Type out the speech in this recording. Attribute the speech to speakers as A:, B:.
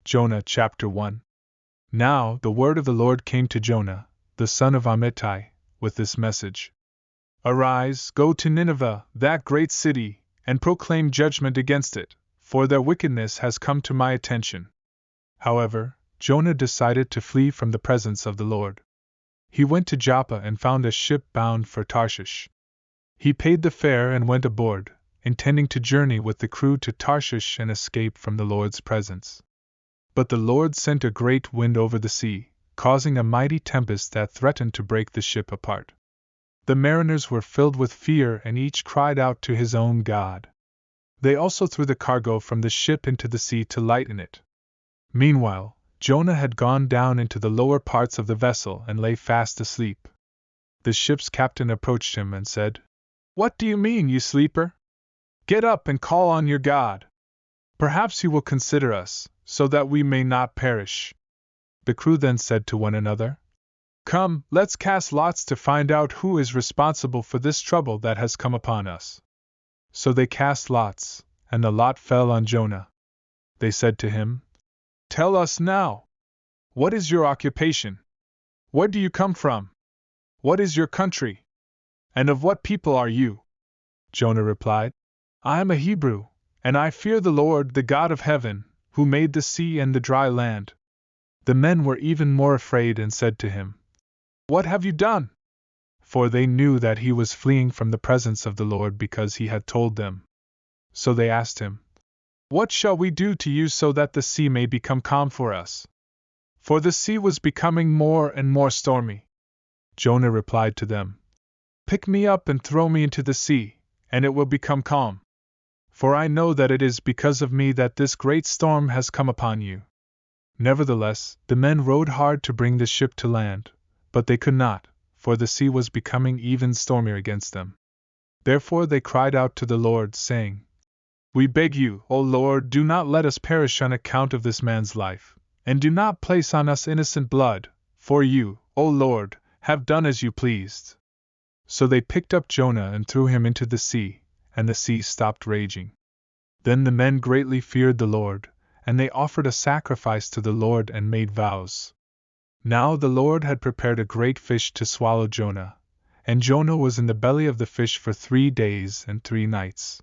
A: Jonah Chapter 1. Now the word of the Lord came to Jonah, the son of Amittai, with this message. Arise, go to Nineveh, that great city, and proclaim judgment against it, for their wickedness has come to my attention. However, Jonah decided to flee from the presence of the Lord. He went to Joppa and found a ship bound for Tarshish. He paid the fare and went aboard, intending to journey with the crew to Tarshish and escape from the Lord's presence. But the Lord sent a great wind over the sea, causing a mighty tempest that threatened to break the ship apart. The mariners were filled with fear and each cried out to his own God. They also threw the cargo from the ship into the sea to lighten it. Meanwhile, Jonah had gone down into the lower parts of the vessel and lay fast asleep. The ship's captain approached him and said, "What do you mean, you sleeper? Get up and call on your God. Perhaps he will consider us, so that we may not perish." The crew then said to one another, "Come, let's cast lots to find out who is responsible for this trouble that has come upon us." So they cast lots, and the lot fell on Jonah. They said to him, "Tell us now, what is your occupation? Where do you come from? What is your country? And of what people are you?" Jonah replied, "I am a Hebrew, and I fear the Lord, the God of heaven, who made the sea and the dry land." The men were even more afraid and said to him, "What have you done?" For they knew that he was fleeing from the presence of the Lord because he had told them. So they asked him, "What shall we do to you so that the sea may become calm for us?" For the sea was becoming more and more stormy. Jonah replied to them, "Pick me up and throw me into the sea, and it will become calm. For I know that it is because of me that this great storm has come upon you." Nevertheless, the men rowed hard to bring the ship to land, but they could not, for the sea was becoming even stormier against them. Therefore they cried out to the Lord, saying, "We beg you, O Lord, do not let us perish on account of this man's life, and do not place on us innocent blood, for you, O Lord, have done as you pleased." So they picked up Jonah and threw him into the sea, and the sea stopped raging. Then the men greatly feared the Lord, and they offered a sacrifice to the Lord and made vows. Now the Lord had prepared a great fish to swallow Jonah, and Jonah was in the belly of the fish for 3 days and 3 nights.